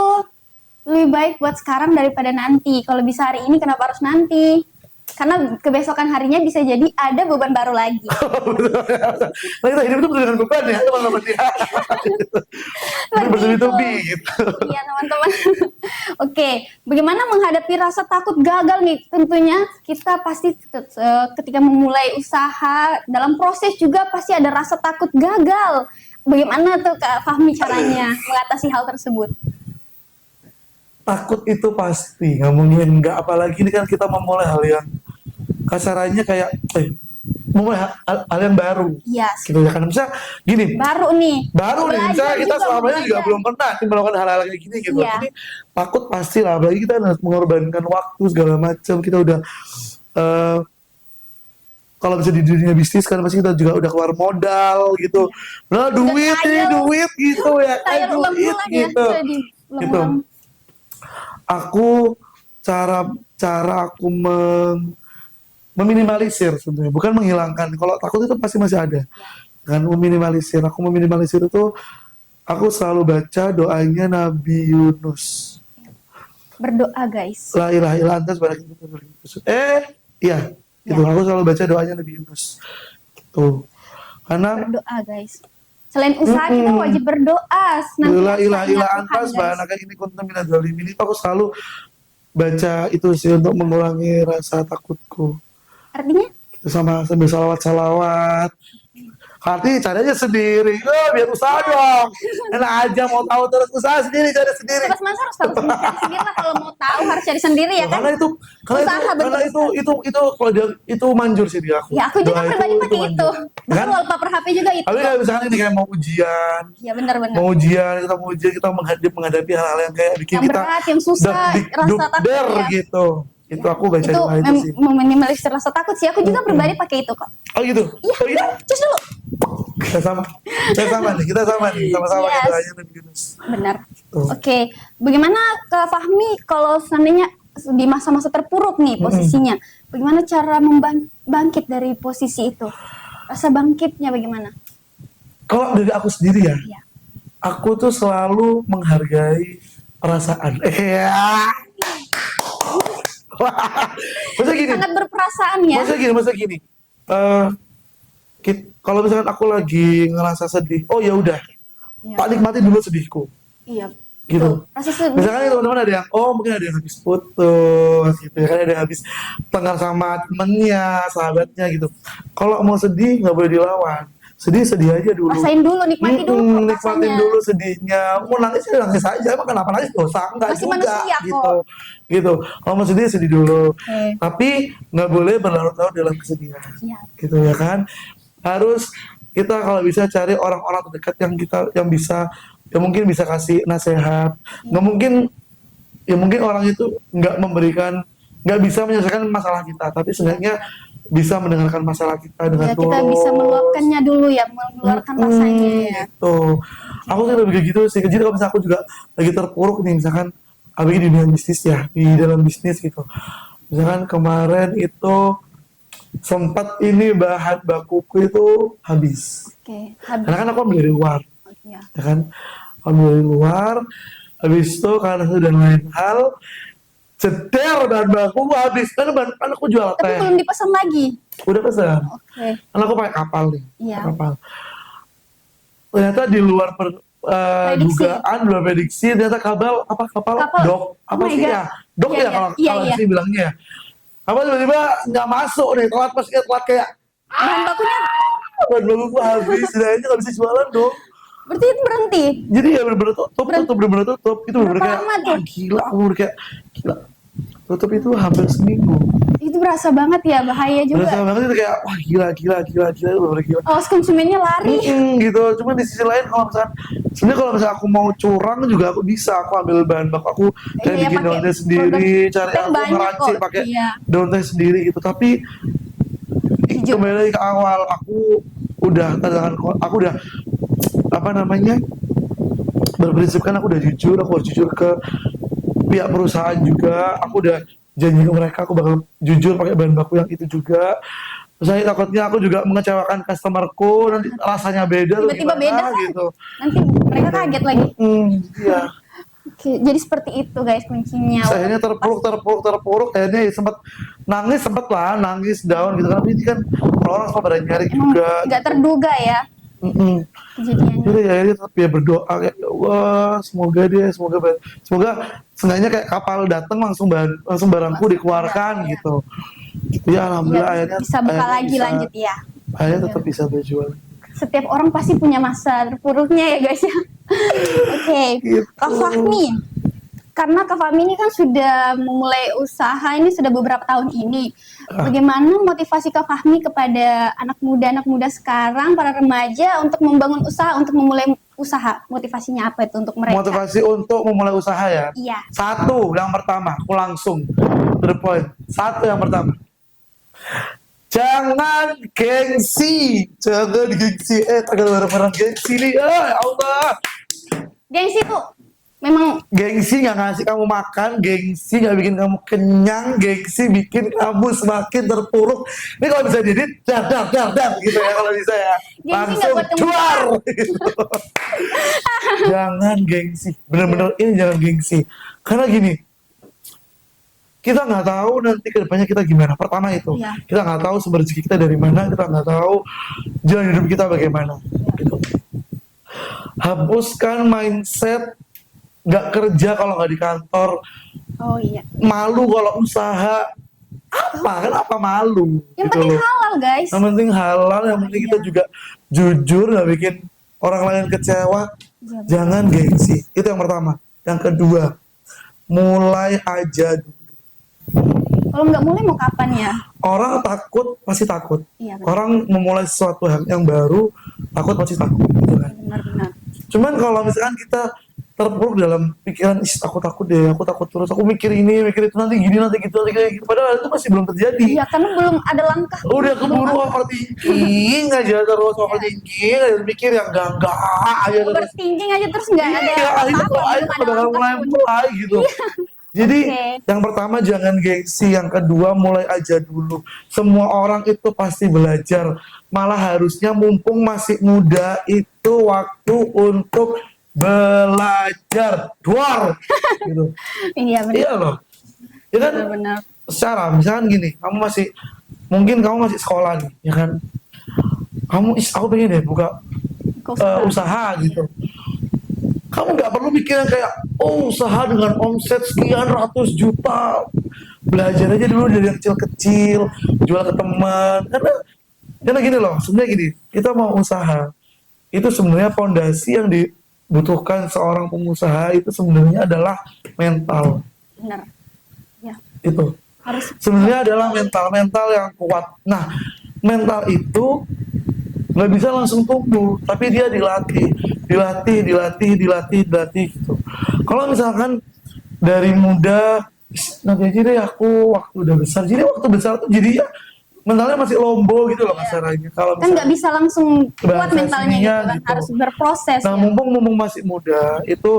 lebih baik buat sekarang daripada nanti. Kalau bisa hari ini, kenapa harus nanti? Karena kebesokan harinya bisa jadi ada beban baru lagi. Nah, kita hidup itu dengan beban ya teman-teman ya. Bertubi-tubi gitu. Iya teman-teman. Oke, bagaimana menghadapi rasa takut gagal nih? Tentunya kita pasti ketika memulai usaha, dalam proses juga pasti ada rasa takut gagal. Bagaimana tuh Kak Fahmi caranya mengatasi hal tersebut? Takut itu pasti, nggak mungkin enggak, apalagi ini kan kita memulai hal yang kasarannya kayak memulai hal yang baru Yes. gitu ya kan. Misalnya gini, Baru nih. misalnya Belajar kita juga, selama ini juga belajar. belum pernah sih melakukan hal-hal kayak gini gitu. Iya. Jadi takut pasti lah, apalagi kita harus mengorbankan waktu segala macam. Kita udah kalau bisa di dunia bisnis kan pasti kita juga udah keluar modal gitu. Nah, duit kaya loh. duit gitu ya kan, Kayak ulang duit bulan ya. gitu. Sudah di Gitu. ulang. Aku cara aku meminimalisir sebenarnya, bukan menghilangkan. Kalau takut itu pasti masih ada. Kan meminimalisir. Aku meminimalisir itu aku selalu baca doanya Nabi Yunus. Berdoa guys. La ilaha illa anta subhanaka. Iya. Gitu. Ya. Aku selalu baca doanya Nabi Yunus. Gitu. Karena Berdoa guys. Selain usaha kita wajib berdoa. la ilaha illa ingat anta Tuhan, guys. subhanaka inni kuntu minadz zalimin. Itu aku selalu baca itu sih untuk mengurangi rasa takutku. Artinya? Itu sama sambil salawat. Arti cari aja sendiri. Biar usaha dong. Enak aja mau tahu terus usaha sendiri, cari sendiri. Sobat Mansa harus tahu sendiri lah, kalau mau tahu harus cari sendiri ya kan. Karena itu kalau dia itu manjur sih di aku. Ya aku juga Doa pribadi pakai itu. manjur. Bahkan Kan? wallpaper HP juga itu. Tapi kayak misalkan ini kayak mau ujian, Ya benar-benar. kita menghadapi hal-hal yang kayak bikin Yang kita berat, yang susah, rasa takut ya. gitu. Itu aku baca Itu doa itu sih. meminimalisir rasa takut sih. Aku juga pribadi pakai itu kok. Oh gitu. Iya, Oh iya. cus dulu. Kita sama nih. Sama-sama Yes. kita aja Nabi Yunus. Benar. Tuh. Oke, bagaimana Kak Fahmi kalau seandainya di masa-masa terpuruk nih posisinya, bagaimana cara bangkit dari posisi itu? Rasa bangkitnya bagaimana? Kalau dari aku sendiri ya, Iya. aku tuh selalu menghargai perasaan. Maksudnya gini, Sangat berperasaan ya. maksudnya gini. Kalau misalkan aku lagi ngerasa sedih, oh ya udah, Iya. tak nikmati dulu sedihku, Iya. gitu. Betul. Rasa sedih. Misalkan nih teman-teman ada yang, mungkin ada yang habis putus, gitu ya kan, ada yang habis tengkar sama temennya, sahabatnya gitu. Kalau mau sedih nggak boleh dilawan, sedih aja dulu. Rasain dulu, nikmati dulu Nikmatin rasanya. dulu sedihnya. Mau nangis ya nangis aja, emang kenapa nangis dosa? Enggak Masih juga, manusia kok. gitu. Kalau mau sedih dulu. Oke. Tapi nggak boleh berlarut-larut dalam kesedihan, Iya. gitu ya kan. Harus kita kalau bisa cari orang-orang terdekat yang bisa, yang mungkin bisa kasih nasihat. Nggak mungkin, ya mungkin orang itu nggak bisa menyelesaikan masalah kita, tapi seenggaknya bisa mendengarkan masalah kita dengan Ya, kita bisa meluapkannya dulu ya, mengeluarkan rasanya ya. Gitu. Aku sih lebih kayak gitu sih. Jadi kalau misalnya aku juga lagi terpuruk nih, misalkan apalagi di dunia bisnis ya, di dalam bisnis gitu. Misalkan kemarin itu sempat ini bahan bakuku itu habis. Oke, habis. Karena kan aku ambil dari luar, Ya. ya kan? Ambil dari luar, habis itu karena sudah lain hal, ceder bahan baku habis. Kan aku jual Tapi teh. belum dipesan lagi. Udah pesan. Oke. Karena aku pakai kapal nih. Iya. Kapal. Ternyata di luar Prediksi. dugaan, luar prediksi, ternyata kapal dok Oh my sih God. ya? Dok Iya, ya iya. kalau Iya, kalau iya. sih bilangnya ya. Kapal tiba-tiba nggak masuk nih, telat kayak Bahan bakunya bahan baku gua habis, akhirnya nggak bisa jualan dong. berarti itu berhenti. Jadi ya bener-bener bener-bener tutup. Itu bener-bener Berapa kayak, lama tuh? gila, aku bener kayak, gila. Tutup itu hampir seminggu. Itu berasa banget ya, bahaya juga. Berasa banget itu kayak, wah gila, bener-bener gila. Awas konsumennya lari. Gitu. Cuma di sisi lain kalau misalnya aku mau curang juga aku bisa. Aku ambil bahan baku, aku kayak Iya, bikin pakai daun teh sendiri, produk cari teh aku banyak ngeracik kok. pakai Iya. daun teh sendiri gitu. Tapi Jujur. kembali lagi ke awal, aku udah berprinsip kan aku udah jujur, aku harus jujur ke pihak perusahaan juga. Aku udah janji ke mereka aku bakal jujur pakai bahan baku yang itu juga. Saya takutnya aku juga mengecewakan customerku, nanti rasanya beda atau Tiba-tiba gimana, beda kan? gitu. Nanti mereka kaget lagi. Iya. Oke, jadi seperti itu guys kuncinya. Akhirnya terpuruk. Akhirnya ya nangis down gitu kan. Tapi ini kan orang semua pada nyari Emang juga. nggak terduga ya kejadiannya. Jadi ya tetap ya berdoa kayak, ya Allah, semoga seenggaknya kayak kapal datang langsung barangku dikeluarkan Ya. gitu. Ya alhamdulillah Ya, akhirnya bisa buka lagi lanjut ya. Akhirnya tetap bisa berjual. Setiap orang pasti punya masa terpuruknya ya guys ya. Oke, Gitu. Kak Fahmi, karena Kak Fahmi ini kan sudah memulai usaha ini sudah beberapa tahun ini. Bagaimana motivasi Kak Fahmi kepada anak muda sekarang, para remaja untuk membangun usaha, untuk memulai usaha? Motivasinya apa itu untuk mereka? Motivasi untuk memulai usaha ya? Iya. Satu, yang pertama, aku langsung to the point. Satu yang pertama. Jangan gengsi. Jangan gengsi. Tagal bareng-bareng gengsi nih. Ya Allah. Gengsi tuh memang Gengsi nggak ngasih kamu makan, gengsi nggak bikin kamu kenyang, gengsi bikin kamu semakin terpuruk. Ini kalau bisa diedit, dar gitu ya kalau bisa ya. Gengsi nggak Langsung buat kamu juar. Gitu. Jangan gengsi, bener-bener ini jangan gengsi. Karena gini, kita nggak tahu nanti kedepannya kita gimana. Pertama itu, Iya. kita nggak tahu sumber rezeki kita dari mana, kita nggak tahu jalan hidup kita bagaimana. Gitu. Hapuskan mindset nggak kerja kalau nggak di kantor, oh iya. malu kalau usaha, apa malu Yang gitu penting loh. halal, guys. Yang penting halal, yang penting kita juga jujur, nggak bikin orang lain kecewa. Iya, Jangan gengsi, itu yang pertama. Yang kedua, mulai aja dulu. Kalau nggak mulai mau kapan ya? Orang takut pasti takut. Iya, benar. Orang memulai sesuatu yang baru takut pasti takut gitu kan. Benar-benar. Cuman kalau misalkan kita terpuruk dalam pikiran, aku takut deh, aku takut terus, aku mikir ini, mikir itu, nanti gini, nanti gitu, nanti kayak gitu. Padahal itu masih belum terjadi. Iya, karena belum ada langkah. Udah keburu overthinking aja terus, overthinking aja, mikir yang enggak aja terus. Overthinking aja terus nggak ada Iya, akhirnya apa-apa, kalau akhirnya belum ada bakal langkah pun. mulai gitu. Jadi Oke. yang pertama jangan gengsi, yang kedua mulai aja dulu. Semua orang itu pasti belajar. Malah harusnya mumpung masih muda itu waktu untuk belajar. Duar gitu. Iya, benar. Iya loh. Ya kan Benar-benar. secara misalkan gini, mungkin kamu masih sekolah nih, ya kan? Aku pengen deh buka usaha gitu. Kamu nggak perlu mikir yang kayak, usaha dengan omset sekian ratus juta. Belajar aja dulu dari yang kecil-kecil, jual ke teman. Karena gini loh, sebenarnya gini, kita mau usaha, itu sebenarnya fondasi yang dibutuhkan seorang pengusaha itu sebenarnya adalah mental. Benar. Ya, Itu harus sebenarnya adalah mental yang kuat. Nah, mental itu nggak bisa langsung tumbuh, tapi dia dilatih gitu. Kalau misalkan dari muda, nanti aja deh aku waktu udah besar. Jadi waktu besar tuh jadi ya mentalnya masih lombo gitu loh kasarnya. Kalau kan nggak bisa langsung kuat bahasa mentalnya sininya gitu kan, gitu. harus berproses Nah, ya. mumpung masih muda, itu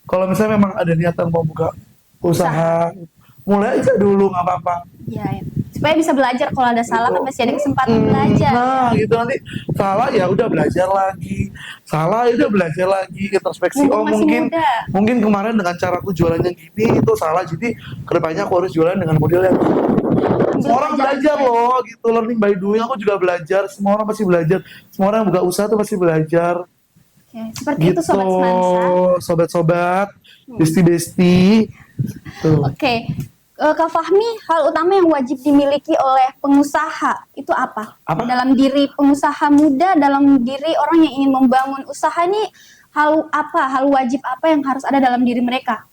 kalau misalnya memang ada niatan mau buka usaha, mulai aja dulu nggak apa-apa. Iya, ya. Supaya bisa belajar, kalau ada salah kan Gitu. masih ada kesempatan belajar. Nah, gitu nanti salah ya udah belajar lagi, salah ya udah belajar lagi, introspeksi. Mumpung masih muda. mungkin kemarin dengan caraku jualannya gini itu salah, jadi kedepannya aku harus jualan dengan model yang semua orang belajar loh, gitu, learning by doing. Aku juga belajar, semua orang pasti belajar, semua orang yang buka usaha tuh pasti belajar. Oke, seperti Gitu, itu Sobat Semansa. sobat-sobat, besti-besti. Tuh. Oke, Kak Fahmi, hal utama yang wajib dimiliki oleh pengusaha itu apa? Apa? Dalam diri pengusaha muda, dalam diri orang yang ingin membangun usaha ini, hal wajib apa yang harus ada dalam diri mereka?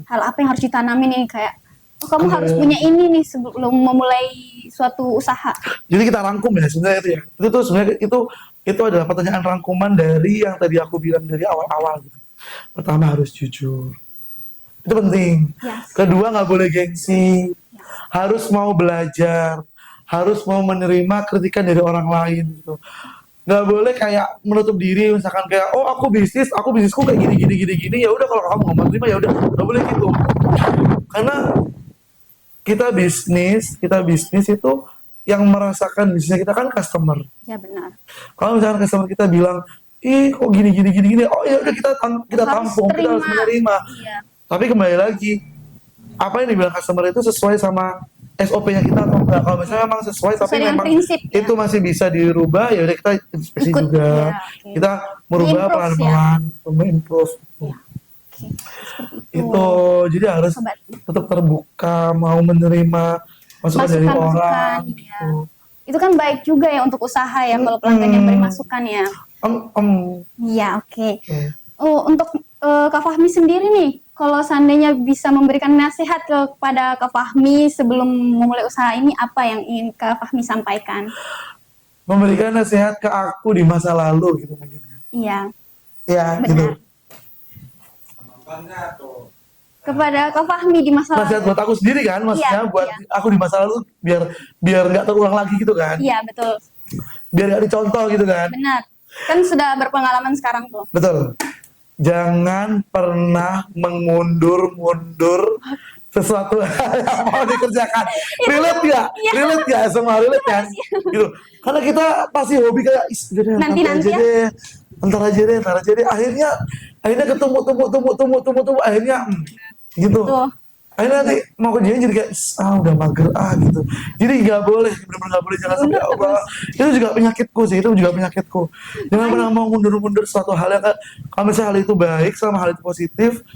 Hal apa yang harus ditanamin nih, kayak kamu harus punya ini nih sebelum memulai suatu usaha. Jadi kita rangkum ya sebenarnya itu ya. Itu tuh sebenarnya itu adalah pertanyaan rangkuman dari yang tadi aku bilang dari awal-awal gitu. Pertama harus jujur. Itu penting. Yes. Kedua nggak boleh gengsi. Harus mau belajar. Harus mau menerima kritikan dari orang lain gitu. Nggak boleh kayak menutup diri, misalkan kayak aku bisnisku kayak gini ya udah, kalau kamu nggak mau terima ya udah, nggak boleh gitu. Karena kita bisnis itu yang merasakan bisnisnya kita kan customer. Ya benar. Kalau misalkan customer kita bilang, kok gini, oh ya udah kita tampung, kita harus menerima. Iya. Tapi kembali lagi, apa yang dibilang customer itu sesuai sama SOP-nya kita atau enggak? Kalau misalnya memang sesuai tapi dengan memang prinsip, ya. itu masih bisa dirubah, ya udah kita inspeksi Ikut, juga. ya, oke. Kita merubah Improve, pelan-pelan, improve. Ya. Oke, seperti Itu jadi harus Sobat. tetap terbuka, mau menerima masukan dari orang. ya. Gitu. Itu kan baik juga ya untuk usaha ya, kalau pelanggan yang beri masukan ya. Om. Iya, oke. Oke. Untuk Kak Fahmi sendiri nih, kalau seandainya bisa memberikan nasihat kepada Kak Fahmi sebelum memulai usaha ini, apa yang ingin Kak Fahmi sampaikan? Memberikan nasihat ke aku di masa lalu gitu mungkin. Iya, Ya, benar. gitu. Kepada Kak Fahmi di masa Nasihat lalu. buat aku sendiri kan, maksudnya Iya, buat iya. aku di masa lalu biar nggak terulang lagi gitu kan. Iya, betul. Biar nggak dicontoh gitu kan. Benar. Kan sudah berpengalaman sekarang tuh. Betul. Jangan pernah mengundur-mundur sesuatu yang mau dikerjakan. Relate nggak? Iya. Relate nggak? Semua relate kan? Gitu. Karena kita pasti hobi kayak, udah deh, Nanti-nanti ya." ntar aja deh. Akhirnya ketemu, akhirnya gitu. Tuh. Akhirnya nanti mau kerjain jadi kayak, udah mager gitu. Jadi nggak boleh, benar-benar nggak boleh, jangan sampai Mundur Allah. Itu juga penyakitku sih, itu juga penyakitku. Jangan pernah mau mundur-mundur suatu hal yang kalau misalnya hal itu baik, sama hal itu positif,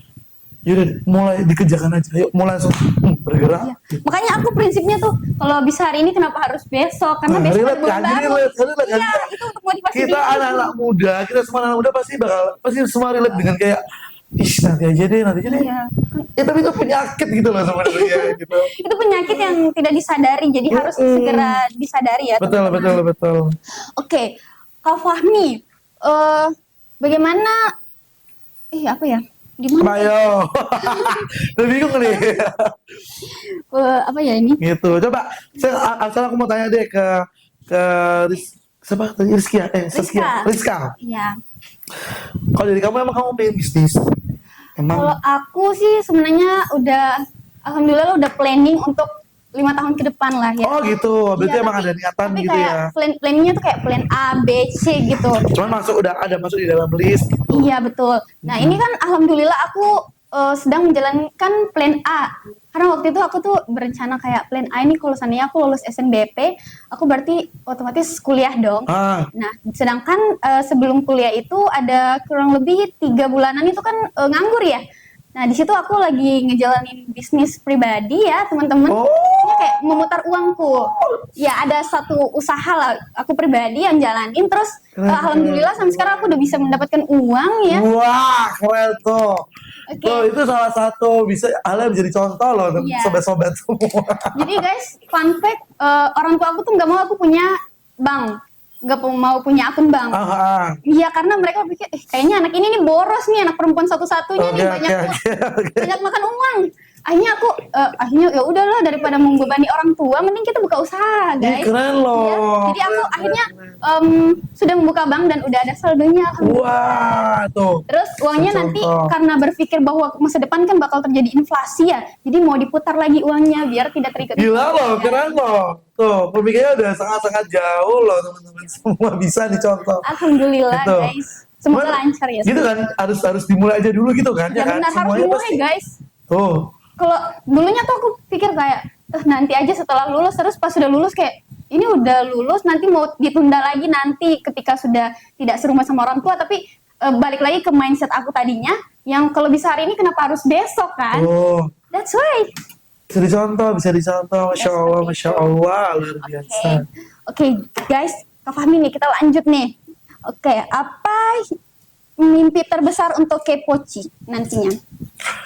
yaudah mulai dikerjakan aja. Yuk mulai langsung bergerak. Iya. Makanya aku prinsipnya tuh kalau bisa hari ini kenapa harus besok? Karena Nah, besok relate ada bulan kan? Jadi baru. relate kan? Iya, itu untuk motivasi Kita diri. anak-anak muda, kita semua anak muda pasti semua relate dengan kayak, nanti aja deh. Iya. Tapi itu penyakit gitu loh sebenarnya gitu. Itu penyakit yang tidak disadari, jadi harus segera disadari ya. Betul, teman-teman. betul. Oke, Kak Fahmi, bagaimana? Apa ya? Di mana? Ayo. Udah bingung nih. Apa ya ini? Gitu. Coba, sekarang aku mau tanya deh ke siapa tadi? Rizky ya? Rizka. Iya. Kalau dari kamu emang kamu pengen bisnis? Kalau Emang aku sih sebenarnya alhamdulillah udah planning untuk 5 tahun ke depan lah ya. oh gitu. Berarti Iya, emang tapi- ada niatan tapi gitu kayak ya. planningnya tuh kayak plan A, B, C gitu. Cuman udah ada masuk di dalam list gitu. Iya betul. Nah ini kan alhamdulillah aku sedang menjalankan plan A. Karena waktu itu aku tuh berencana kayak plan A ini kalau seandainya aku lulus SNBP, aku berarti otomatis kuliah dong. Ah, Nah sedangkan sebelum kuliah itu ada kurang lebih 3 bulanan itu kan nganggur ya. Nah di situ aku lagi ngejalanin bisnis pribadi ya teman-teman. Oh. Ya, kayak memutar uangku. Ya ada satu usaha lah aku pribadi yang jalanin terus Keren. alhamdulillah sampai sekarang aku udah bisa mendapatkan uang ya. wah keren tuh. Oke. Tuh itu salah satu hal yang bisa dicontoh loh Iya. sobat-sobat semua. Jadi guys, fun fact, orang tua aku tuh nggak mau aku punya bank, nggak mau punya akun bank. Ah. Iya karena mereka pikir, kayaknya anak ini nih boros nih, anak perempuan satu-satunya nih Oke. banyak makan uang. Akhirnya aku, ya udahlah daripada membebani orang tua, mending kita buka usaha Ih, guys. keren loh. Iya. Jadi aku Keren, akhirnya keren. sudah membuka bank dan udah ada saldonya. Alhamdulillah. Wah, tuh. Terus uangnya nanti Contoh. karena berpikir bahwa masa depan kan bakal terjadi inflasi ya, jadi mau diputar lagi uangnya biar tidak terikat. Gila loh, keren loh. Tuh, pemikirannya udah sangat-sangat jauh loh teman-teman. Semua bisa dicontoh. Alhamdulillah Gitu. guys, semoga Cuman, lancar ya. Gitu kan, harus dimulai aja dulu gitu kan? Ya kan? benar harus Semuanya dimulai pasti. guys. Tuh. Kalau dulunya tuh aku pikir kayak nanti aja setelah lulus, terus pas sudah lulus kayak ini udah lulus nanti mau ditunda lagi nanti ketika sudah tidak serumah sama orang tua, tapi balik lagi ke mindset aku tadinya yang kalau bisa hari ini kenapa harus besok kan? Tuh. That's why. Bisa dicontoh. Masya Allah, Masya Allah, luar biasa. Oke, guys, Kak Fahmi nih kita lanjut nih. Oke, apa mimpi terbesar untuk Kepoci nantinya?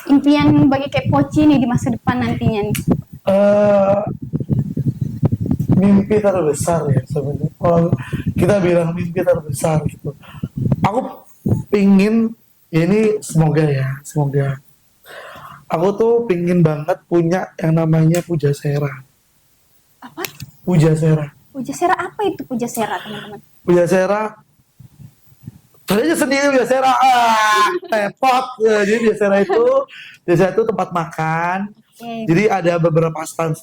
Impian bagi Kepoci nih di masa depan nantinya nih. Mimpi terbesar ya sebenarnya. Kalau kita bilang mimpi terbesar gitu, aku pingin ya ini semoga. Aku tuh pingin banget punya yang namanya Pujasera. Apa? Pujasera. Pujasera apa itu Pujasera teman-teman? Pujasera. Cari aja sendiri Pujasera. Repot. Ya, jadi Pujasera itu tempat makan. Oke. Jadi ada beberapa stand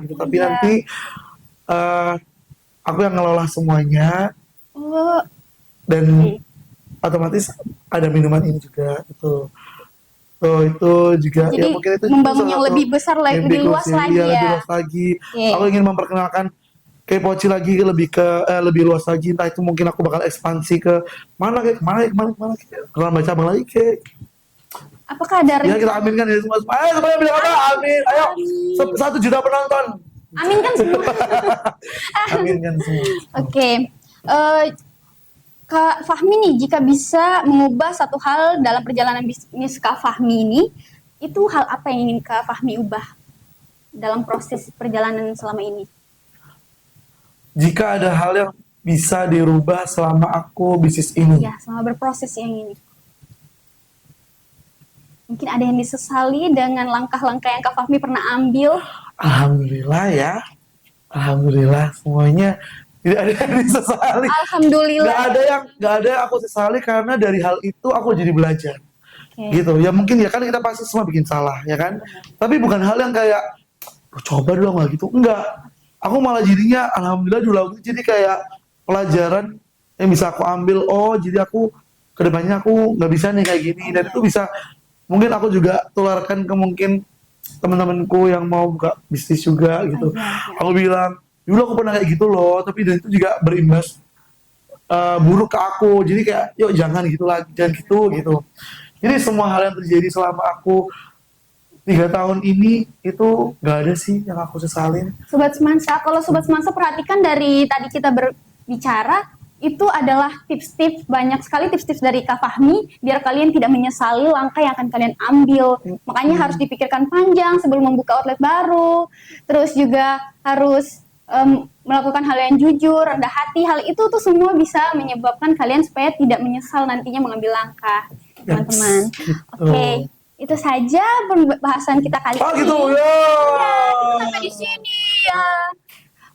gitu. Tapi Iya. nanti aku yang ngelola semuanya Oh, dan Oke. otomatis ada minuman ini juga gitu. So itu juga jadi ya mungkin itu membangun yang salah satu lebih besar lagi, lebih mimpiku luas sih. lagi Iya, ya. lebih luas lagi. Oke. Aku ingin memperkenalkan Kepoci lagi lebih luas lagi. Entah itu mungkin aku bakal ekspansi ke mana kayak baca cabang lagi kayak. Apakah ada Ya kita aminkan ya semua. Ayo semuanya bilang apa? Amin. Ayo 1 juta penonton. Amin kan semua. Aminkan semua. Oke. Kak Fahmi nih, jika bisa mengubah satu hal dalam perjalanan bisnis Kak Fahmi ini, itu hal apa yang ingin Kak Fahmi ubah dalam proses perjalanan selama ini? Jika ada hal yang bisa dirubah selama aku bisnis ini, Ya, selama berproses yang ini. Mungkin ada yang disesali dengan langkah-langkah yang Kak Fahmi pernah ambil. alhamdulillah ya. Alhamdulillah semuanya tidak ada yang disesali. Alhamdulillah. Nggak ada yang aku sesali karena dari hal itu aku jadi belajar. Oke. Gitu. Ya mungkin ya kan kita pasti semua bikin salah ya kan. Tapi bukan hal yang kayak coba dulu nggak gitu. Enggak. Aku malah jadinya alhamdulillah dulu aku jadi kayak pelajaran yang bisa aku ambil. Oh jadi aku kedepannya aku nggak bisa nih kayak gini dan itu bisa mungkin aku juga tularkan ke mungkin teman-temanku yang mau buka bisnis juga gitu. Aku bilang dulu aku pernah kayak gitu loh, tapi dan itu juga berimbas buruk ke aku. Jadi kayak yuk jangan gitu lagi, jangan gitu. Jadi semua hal yang terjadi selama aku 3 tahun ini itu nggak ada sih yang aku sesalin. Sobat Semansa, kalau Sobat Semansa perhatikan dari tadi kita berbicara, itu adalah tips-tips, banyak sekali tips-tips dari Kak Fahmi, biar kalian tidak menyesali langkah yang akan kalian ambil. Makanya harus dipikirkan panjang sebelum membuka outlet baru, terus juga harus melakukan hal yang jujur, rendah hati. Hal itu tuh semua bisa menyebabkan kalian supaya tidak menyesal nantinya mengambil langkah, teman-teman. Oke, itu saja pembahasan kita kali Oh ini. gitu ya. Sampai di sini ya.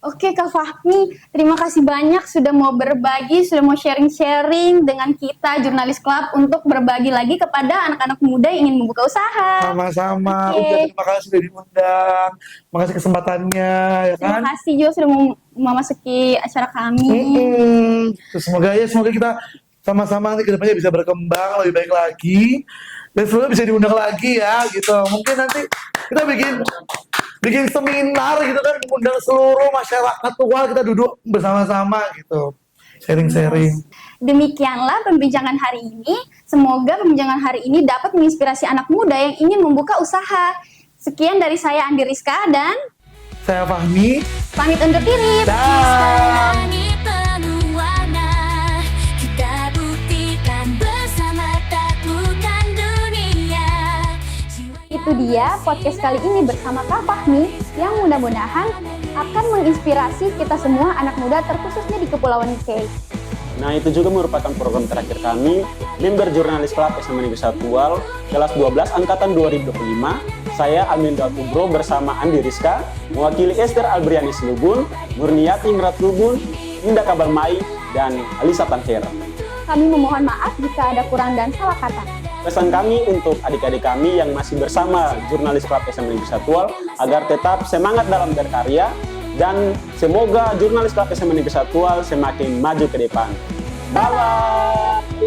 Oke Kak Fahmi, terima kasih banyak sudah mau berbagi, sudah mau sharing-sharing dengan kita Jurnalis Club untuk berbagi lagi kepada anak-anak muda yang ingin membuka usaha. Sama-sama. Oke. Udah terima kasih sudah diundang. Terima kasih kesempatannya ya Terima kan. kasih juga sudah mau memasuki acara kami. Terus semoga kita sama-sama nanti kedepannya bisa berkembang lebih baik lagi dan semoga bisa diundang lagi ya gitu. Mungkin nanti kita bikin seminar gitu kan, mengundang seluruh masyarakat tua, kita duduk bersama-sama gitu, sharing-sharing. Demikianlah perbincangan hari ini. Semoga perbincangan hari ini dapat menginspirasi anak muda yang ingin membuka usaha. Sekian dari saya Andi Rizka dan Saya Fahmi. pamit undur diri. Dah. Langit penuh warna, kita buktikan bersama taklukkan dunia. Itu dia podcast kali ini bersama Kak Fahmi yang mudah-mudahan akan menginspirasi kita semua anak muda terkhususnya di Kepulauan K. Nah, itu juga merupakan program terakhir kami, member Jurnalis Club SMA Negeri Satual, kelas 12 angkatan 2025. Saya Amin Datubro bersama Andi Rizka, mewakili Esther Albriani Selubun, Murniati Ngrat Lubun, Indah Kabalmai, dan Alisa Tanhera. Kami memohon maaf jika ada kurang dan salah kata. Pesan kami untuk adik-adik kami yang masih bersama Jurnalis Club SMA Negeri Satual agar tetap semangat dalam berkarya dan semoga Jurnalis Club SMA Negeri Satual semakin maju ke depan. Bye-bye!